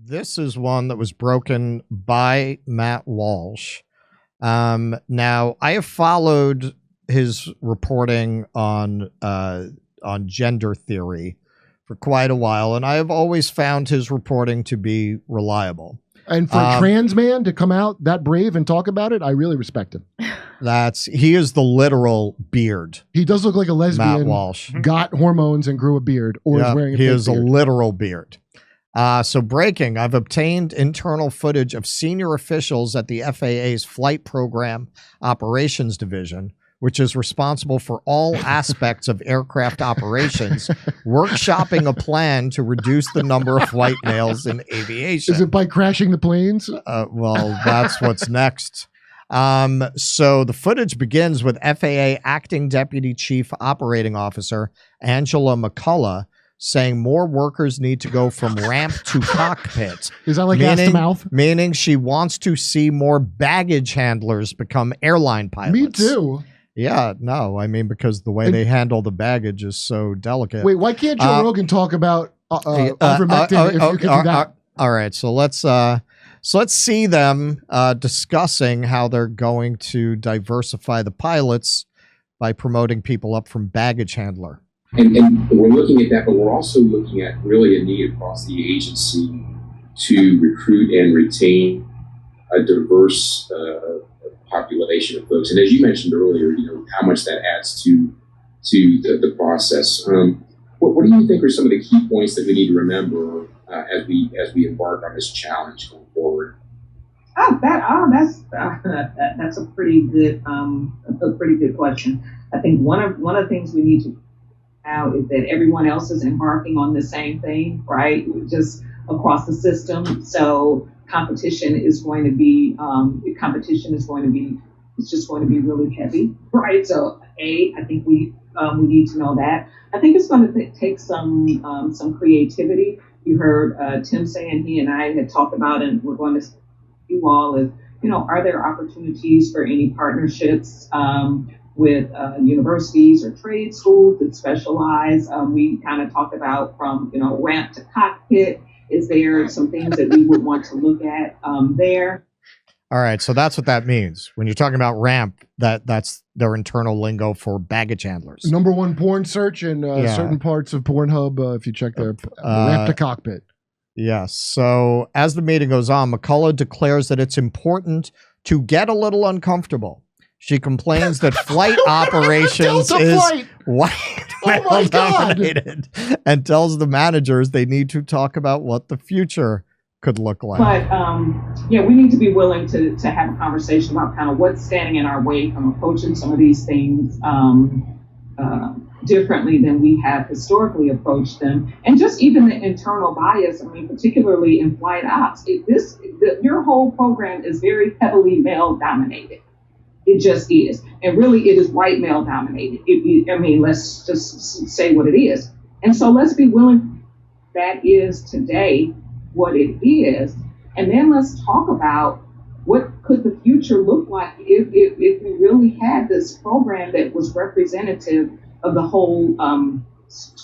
This is one that was broken by Matt Walsh. Now, I have followed his reporting on gender theory for quite a while, and I have always found his reporting to be reliable. And for a trans man to come out that brave and talk about it, I really respect him. He is the literal beard. He does look like a lesbian. Matt Walsh Got hormones and grew a beard, or is wearing a he fake is beard. a literal beard. So breaking, I've obtained internal footage of senior officials at the FAA's Flight Program Operations Division, which is responsible for all aspects of aircraft operations, workshopping a plan to reduce the number of white males in aviation. Is it by crashing the planes? Well, that's what's next. So the footage begins with FAA Acting Deputy Chief Operating Officer Angela McCullough saying more workers need to go from ramp to cockpit. Is that like ass to mouth? Meaning she wants to see more baggage handlers become airline pilots. Me too. Yeah, no, I mean, because the way they handle the baggage is so delicate. Wait, why can't Joe Rogan talk about ivermectin if you can do that? All right, so let's see them discussing how they're going to diversify the pilots by promoting people up from baggage handler. And we're looking at that, but we're also looking at really a need across the agency to recruit and retain a diverse population of folks. And as you mentioned earlier, how much that adds to the process. What do you think are some of the key points that we need to remember as we embark on this challenge going forward? That's a pretty good question. I think one of the things we need to now is that everyone else is embarking on the same thing, right? Just across the system. So competition is going to be it's just going to be really heavy, right? So I think we need to know that. I think it's going to take some creativity. You heard Tim saying he and I had talked about, and we're going to you all is, are there opportunities for any partnerships with universities or trade schools that specialize? We kind of talked about from, ramp to cockpit. Is there some things that we would want to look at there? All right, so that's what that means. When you're talking about ramp, that's their internal lingo for baggage handlers. #1 porn search in certain parts of Pornhub, if you check their ramp to cockpit. Yes. So as the meeting goes on, McCullough declares that it's important to get a little uncomfortable. She complains that flight operations is white male dominated and tells the managers they need to talk about what the future could look like. But we need to be willing to have a conversation about kind of what's standing in our way from approaching some of these things differently than we have historically approached them, and just even the internal bias. I mean, particularly in flight ops, your whole program is very heavily male dominated. It just is, and really, it is white male dominated. Let's just say what it is, and so let's be willing. That is today what it is, and then let's talk about what could the future look like if we really had this program that was representative of the whole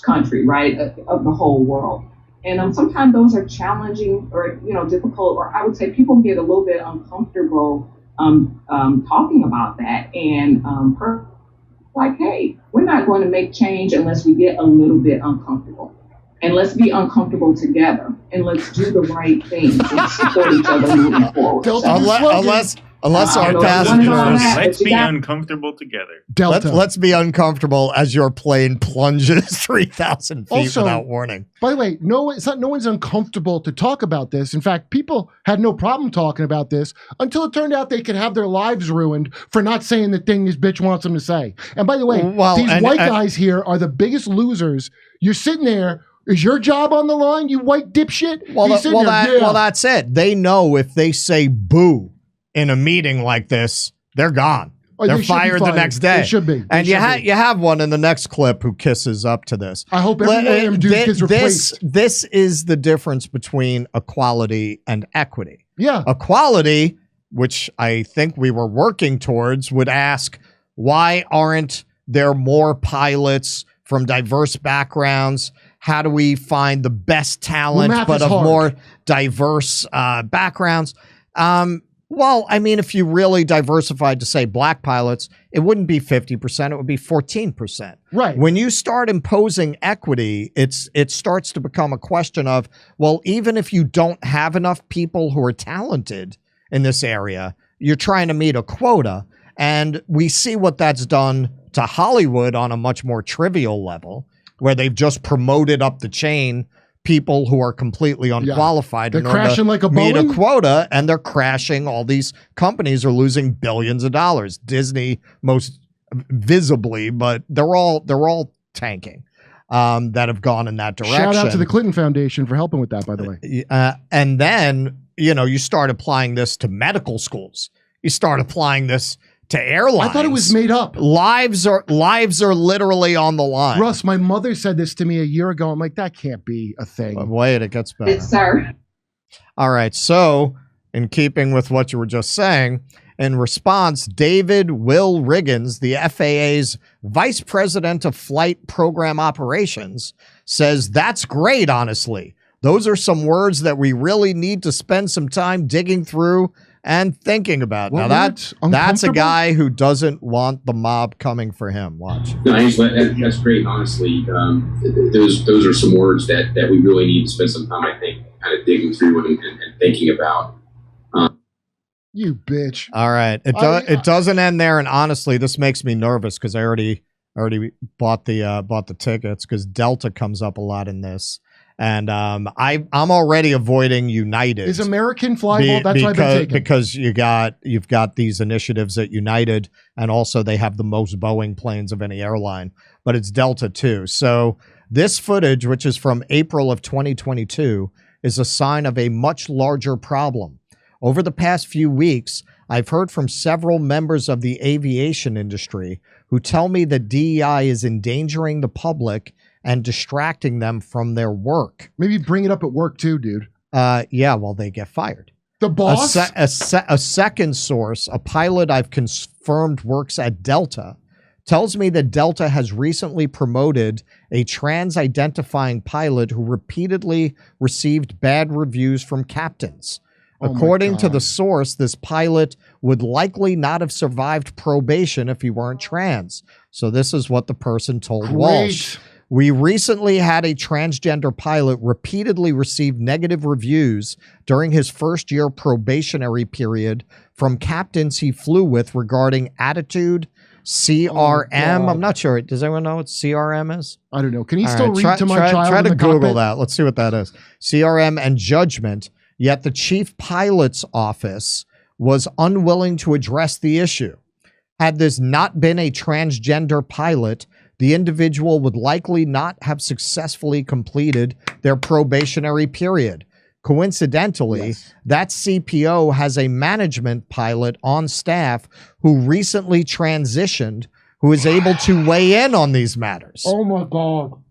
country, right, of the whole world. And sometimes those are challenging or difficult, or I would say people get a little bit uncomfortable talking about that, and like, hey, we're not going to make change unless we get a little bit uncomfortable. And let's be uncomfortable together, and let's do the right things and support each other moving forward. Unless our passengers, let's be uncomfortable together. Let's be uncomfortable as your plane plunges 3,000 feet without warning. By the way, no one's uncomfortable to talk about this. In fact, people had no problem talking about this until it turned out they could have their lives ruined for not saying the thing this bitch wants them to say. And by the way, these white guys here are the biggest losers. You're sitting there. Is your job on the line, you white dipshit? Well, that's it. They know if they say boo in a meeting like this, they're gone. They're fired the next day. They should be. And you have one in the next clip who kisses up to this. I hope every one of them dudes gets replaced. This is the difference between equality and equity. Yeah. Equality, which I think we were working towards, would ask, why aren't there more pilots from diverse backgrounds? how do we find the best talent, but of more diverse backgrounds. Well, I mean, if you really diversified to say black pilots, it wouldn't be 50%, it would be 14%. Right. When you start imposing equity, it starts to become a question of, well, even if you don't have enough people who are talented in this area, you're trying to meet a quota. And we see what that's done to Hollywood on a much more trivial level, where they've just promoted up the chain people who are completely unqualified in order to like a meet Boeing? a quota, and they're crashing. All these companies are losing billions of dollars. Disney most visibly, but they're all tanking that have gone in that direction. Shout out to the Clinton Foundation for helping with that, by the way. And then, you start applying this to medical schools. You start applying this to airlines. I thought it was made up. Lives are literally on the line. Russ, my mother said this to me a year ago. I'm like, that can't be a thing. But wait, it gets better. It's sir. All right. So, in keeping with what you were just saying, in response, David Will Riggins, the FAA's Vice President of Flight Program Operations, says, "That's great, honestly. Those are some words that we really need to spend some time digging through and thinking about." What now words? that's a guy who doesn't want the mob coming for him. Watch. No, Angela, that's great. Honestly, those are some words that we really need to spend some time, I think, kind of digging through and thinking about. You bitch. All right, it doesn't end there, and honestly, this makes me nervous because I already bought the tickets because Delta comes up a lot in this. And I'm already avoiding United. Is American flyable? That's why I've been taking. Because you've got these initiatives at United, and also they have the most Boeing planes of any airline, but it's Delta too. So this footage, which is from April of 2022, is a sign of a much larger problem. Over the past few weeks, I've heard from several members of the aviation industry who tell me that DEI is endangering the public and distracting them from their work. Maybe bring it up at work too, dude. Yeah, well, they get fired. The boss? A second source, a pilot I've confirmed works at Delta, tells me that Delta has recently promoted a trans-identifying pilot who repeatedly received bad reviews from captains. According to the source, this pilot would likely not have survived probation if he weren't trans. So this is what the person told Walsh. We recently had a transgender pilot repeatedly receive negative reviews during his first year probationary period from captains he flew with regarding attitude, CRM. I'm not sure. Does anyone know what CRM is? I don't know. Can he still read to my child? Try in to the Google cockpit? that. Let's see what that is. CRM and judgment. Yet the chief pilot's office was unwilling to address the issue. Had this not been a transgender pilot, the individual would likely not have successfully completed their probationary period. Coincidentally, that CPO has a management pilot on staff who recently transitioned, who is able to weigh in on these matters. Oh my God.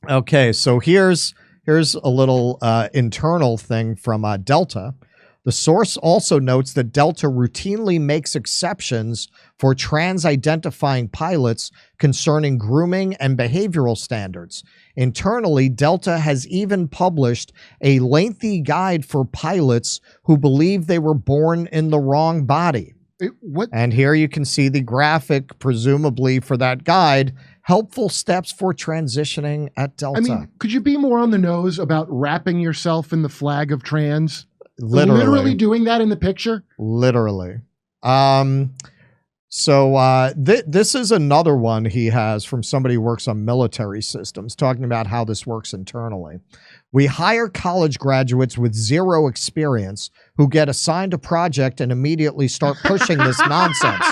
Okay, so here's a little internal thing from Delta. The source also notes that Delta routinely makes exceptions for trans-identifying pilots concerning grooming and behavioral standards. Internally, Delta has even published a lengthy guide for pilots who believe they were born in the wrong body. And here you can see the graphic, presumably for that guide, helpful steps for transitioning at Delta. I mean, could you be more on the nose about wrapping yourself in the flag of trans? Literally doing that in the picture? Literally. This is another one he has from somebody who works on military systems, talking about how this works internally. We hire college graduates with zero experience who get assigned a project and immediately start pushing this nonsense.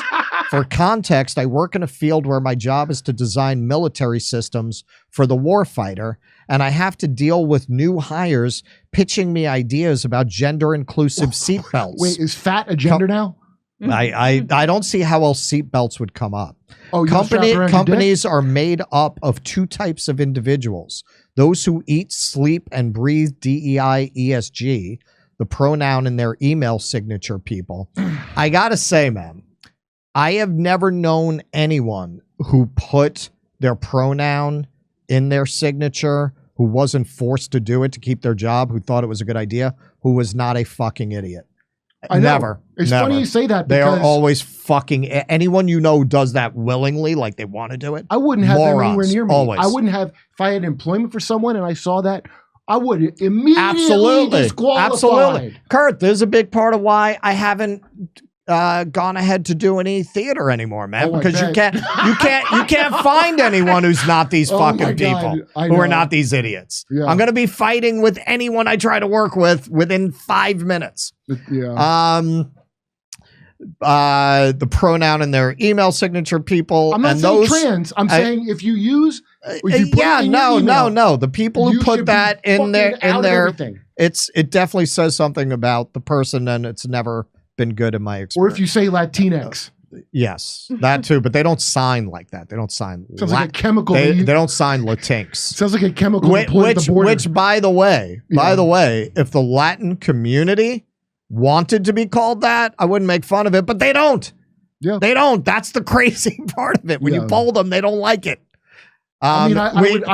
For context, I work in a field where my job is to design military systems for the warfighter, and I have to deal with new hires pitching me ideas about gender-inclusive seatbelts. Wait, is fat a gender now? I don't see how else seatbelts would come up. Oh, companies are made up of two types of individuals: those who eat, sleep, and breathe DEI, ESG, the pronoun in their email signature people. I gotta say, man, I have never known anyone who put their pronoun in their signature who wasn't forced to do it to keep their job, who thought it was a good idea, who was not a fucking idiot. Never. It's funny you say that they because are always fucking anyone you know does that willingly, like they want to do it. I wouldn't have them anywhere near me. Always. I wouldn't have if I had employment for someone and I saw that. I would immediately disqualify. Absolutely. Kurt, there's a big part of why I haven't gone ahead to do any theater anymore, man, because you can't find anyone who's not these fucking people who are not these idiots. Yeah. I'm gonna be fighting with anyone I try to work with within 5 minutes. Yeah. The pronoun in their email signature, people. I'm not saying trans. I'm saying if you use. No. The people who put that in their it definitely says something about the person, and it's never been good in my experience. Or if you say Latinx. Yes, that too, but they don't sign like that. They don't sign. Sounds like a chemical. They don't sign Latinx. Sounds like a chemical. Which, by the way, if the Latin community wanted to be called that, I wouldn't make fun of it, but they don't. Yeah, they don't. That's the crazy part of it. When you poll them, they don't like it. I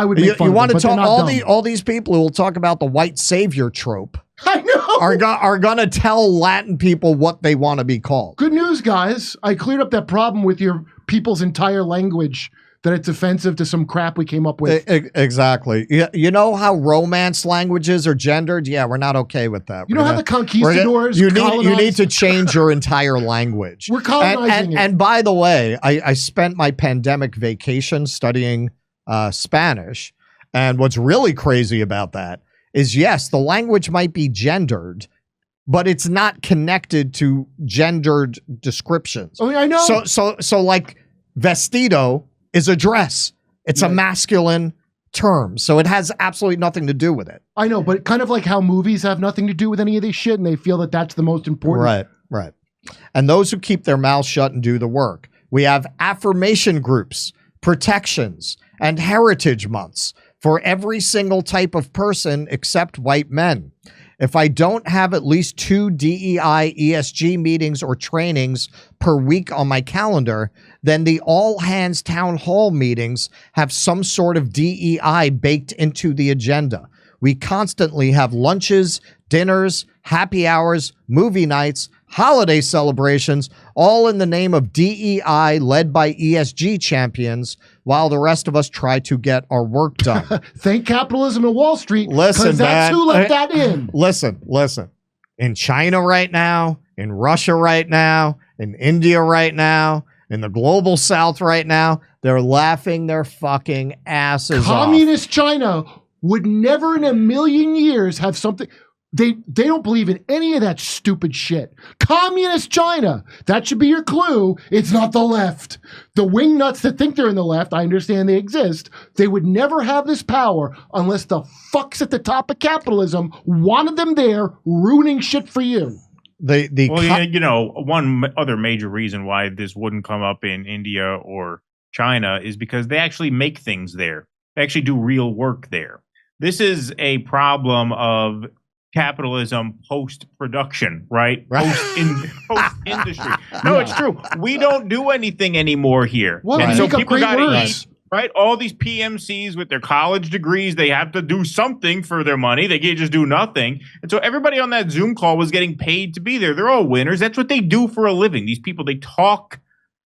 would make fun you want of them, to talk all these people who will talk about the white savior trope. I know are gonna tell Latin people what they want to be called. Good news, guys! I cleared up that problem with your people's entire language. That it's offensive to some crap we came up with. Exactly. You know how Romance languages are gendered? Yeah, we're not okay with that. You know how the conquistadors you need to change your entire language. We're colonizing it. And by the way, I spent my pandemic vacation studying Spanish. And what's really crazy about that is, yes, the language might be gendered, but it's not connected to gendered descriptions. Oh, yeah, I know. So like vestido is a dress. It's a masculine term. So it has absolutely nothing to do with it. I know, but kind of like how movies have nothing to do with any of this shit and they feel that that's the most important. Right. And those who keep their mouths shut and do the work. We have affirmation groups, protections, and heritage months for every single type of person except white men. If I don't have at least 2 DEI ESG meetings or trainings per week on my calendar, then the all hands town hall meetings have some sort of DEI baked into the agenda. We constantly have lunches, dinners, happy hours, movie nights, holiday celebrations, all in the name of DEI led by ESG champions, while the rest of us try to get our work done. Thank capitalism and Wall Street. Listen, that's who let that in. Listen. In China right now, in Russia right now, in India right now, in the global south right now, they're laughing their fucking asses off. Communist China would never in a million years have something. They don't believe in any of that stupid shit. Communist China. That should be your clue. It's not the left. The wingnuts that think they're in the left, I understand they exist. They would never have this power unless the fucks at the top of capitalism wanted them there, ruining shit for you. One other major reason why this wouldn't come up in India or China is because they actually make things there. They actually do real work there. This is a problem of capitalism post-production, right? Post-industry. No, it's true. We don't do anything anymore here. Well, and so people got to eat, right? All these PMCs with their college degrees, they have to do something for their money. They can't just do nothing. And so everybody on that Zoom call was getting paid to be there. They're all winners. That's what they do for a living. These people, they talk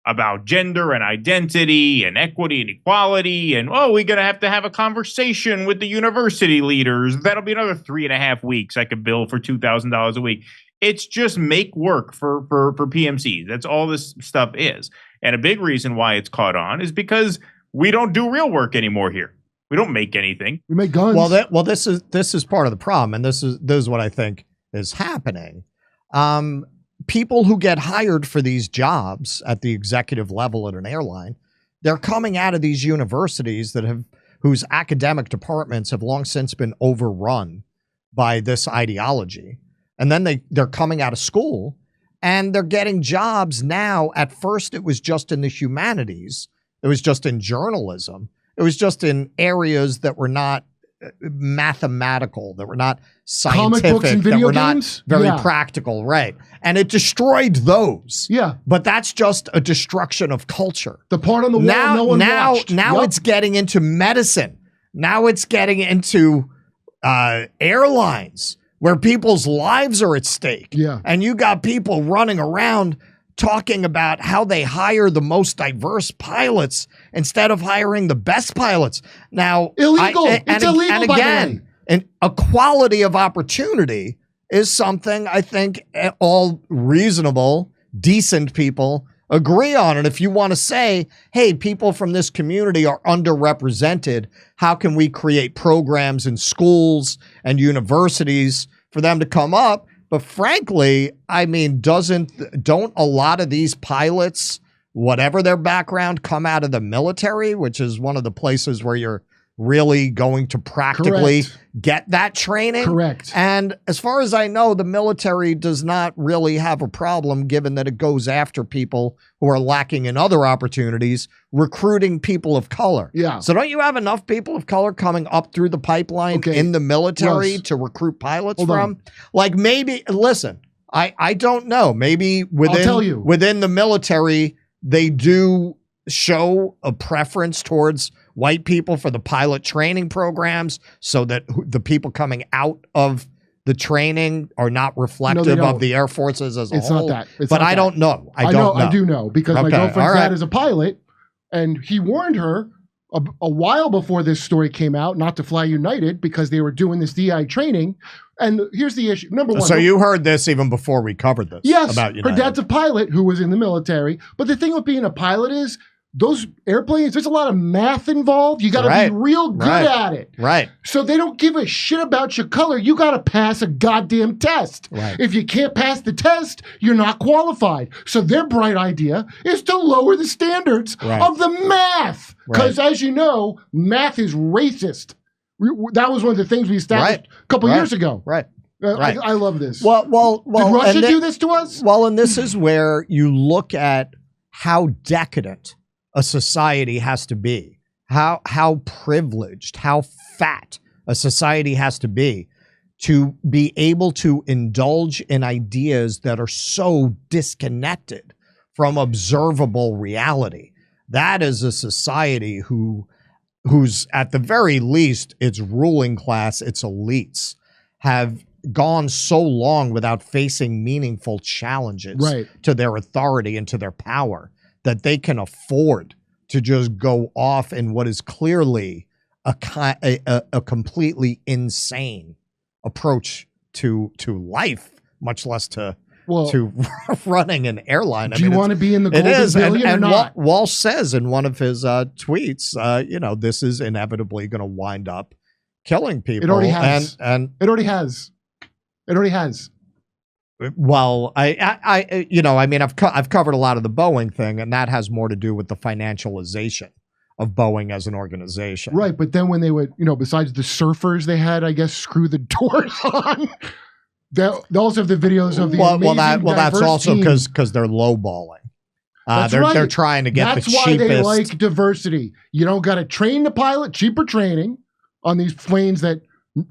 about gender and identity and equity and equality. And, we're going to have a conversation with the university leaders. That'll be another 3.5 weeks. I could bill for $2,000 a week. It's just make work for PMCs. That's all this stuff is. And a big reason why it's caught on is because we don't do real work anymore here. We don't make anything. We make guns. Well, this is part of the problem. And this is what I think is happening. People who get hired for these jobs at the executive level at an airline, they're coming out of these universities whose academic departments have long since been overrun by this ideology. And then they're coming out of school and they're getting jobs now. At first, it was just in the humanities. It was just in journalism. It was just in areas that were not mathematical, that were not scientific, comic books and video games? Not very practical, right? And it destroyed those. Yeah, but that's just a destruction of culture. The part on the wall no one watched. Now it's getting into medicine. Now it's getting into airlines where people's lives are at stake. Yeah. And you got people running around talking about how they hire the most diverse pilots instead of hiring the best pilots. Now, illegal. It's illegal, and by the again, way. and equality of opportunity is something I think all reasonable, decent people agree on. And if you want to say, hey, people from this community are underrepresented, how can we create programs in schools and universities for them to come up? But frankly, I mean, don't a lot of these pilots, whatever their background, come out of the military, which is one of the places where you're really going to practically get that training? Correct. And as far as I know, the military does not really have a problem, given that it goes after people who are lacking in other opportunities, recruiting people of color. Yeah. So don't you have enough people of color coming up through the pipeline in the military to recruit pilots from? Like, maybe, listen, I don't know. Maybe within the military, they do show a preference towards white people for the pilot training programs so that the people coming out of the training are not reflective of the Air Forces as a whole. It's not that. But I don't know. I do know because my girlfriend's dad is a pilot, and he warned her a while before this story came out not to fly United because they were doing this DI training. And here's the issue. Number one. So you heard this even before we covered this. Yes. About United. Her dad's a pilot who was in the military. But the thing with being a pilot is those airplanes, there's a lot of math involved. You got to be real good at it. Right. So they don't give a shit about your color. You got to pass a goddamn test. Right. If you can't pass the test, you're not qualified. So their bright idea is to lower the standards of the math. Because as you know, math is racist. That was one of the things we established a couple years ago. Right. I love this. Well, did Russia do this to us? Well, and this is where you look at how decadent a society has to be, how privileged, how fat a society has to be able to indulge in ideas that are so disconnected from observable reality. That is a society who's at the very least, its ruling class, its elites have gone so long without facing meaningful challenges to their authority and to their power that they can afford to just go off in what is clearly a completely insane approach to life, much less to running an airline. Do you want to be in the golden billion or not? Walsh says in one of his tweets, this is inevitably going to wind up killing people. It already has. And it already has. It already has. Well, I've covered a lot of the Boeing thing, and that has more to do with the financialization of Boeing as an organization. Right, but then when they would, besides the surfers they had, I guess, screw the doors on, they also have the videos of the that's also because they're lowballing. They're trying to get the cheapest. That's why they like diversity. You don't got to train the pilot, cheaper training on these planes that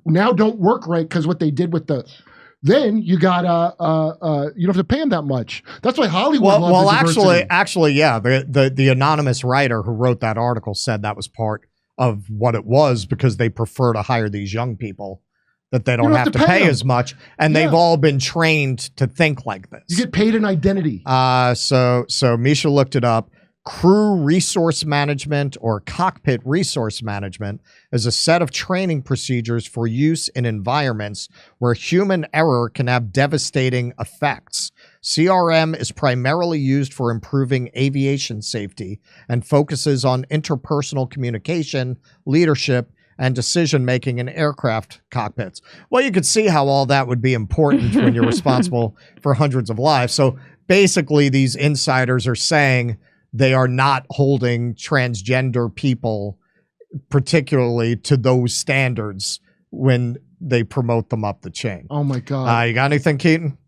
now don't work right because what they did with the. Then you got you don't have to pay them that much. That's why Hollywood loves the actually, yeah. The anonymous writer who wrote that article said that was part of what it was because they prefer to hire these young people that they don't have to pay as much, and they've all been trained to think like this. You get paid an identity. So Misha looked it up. Crew resource management, or cockpit resource management, is a set of training procedures for use in environments where human error can have devastating effects. CRM is primarily used for improving aviation safety and focuses on interpersonal communication, leadership, and decision-making in aircraft cockpits. Well, you could see how all that would be important when you're responsible for hundreds of lives. So basically, these insiders are saying they are not holding transgender people particularly to those standards when they promote them up the chain. Oh my God. You got anything, Keaton?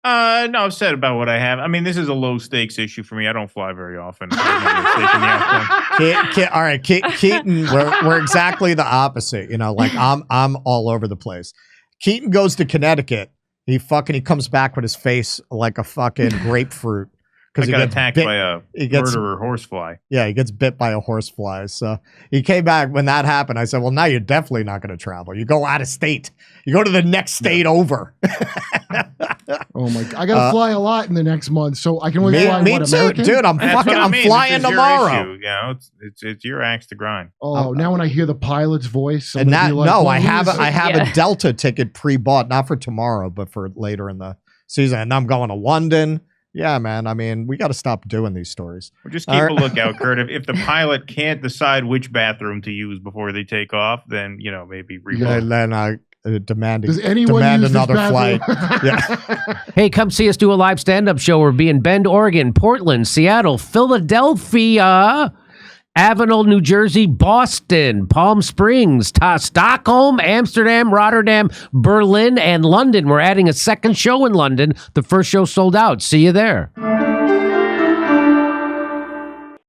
No, I've said about what I have. I mean, this is a low stakes issue for me. I don't fly very often. All right, Keaton, we're exactly the opposite. I'm all over the place. Keaton goes to Connecticut. He comes back with his face like a fucking grapefruit. because he got attacked by a murderer horsefly. Yeah, he gets bit by a horsefly. So he came back when that happened. I said, well, now you're definitely not going to travel. You go out of state. You go to the next state over. Oh my God. I got to fly a lot in the next month, so I can only fly me too, American? dude. I'm flying tomorrow. You know, it's your axe to grind. Oh, now when I hear the pilot's voice, and that, I have a Delta ticket pre-bought, not for tomorrow, but for later in the season. And I'm going to London. Yeah, man. I mean, we got to stop doing these stories. Well, just keep a lookout, Kurt. If the pilot can't decide which bathroom to use before they take off, then maybe reboot. Yeah, then I demand another flight. Yeah. Hey, come see us do a live stand-up show. We'll be in Bend, Oregon, Portland, Seattle, Philadelphia, Avenel, New Jersey, Boston, Palm Springs, Stockholm, Amsterdam, Rotterdam, Berlin, and London. We're adding a second show in London. The first show sold out. See you there.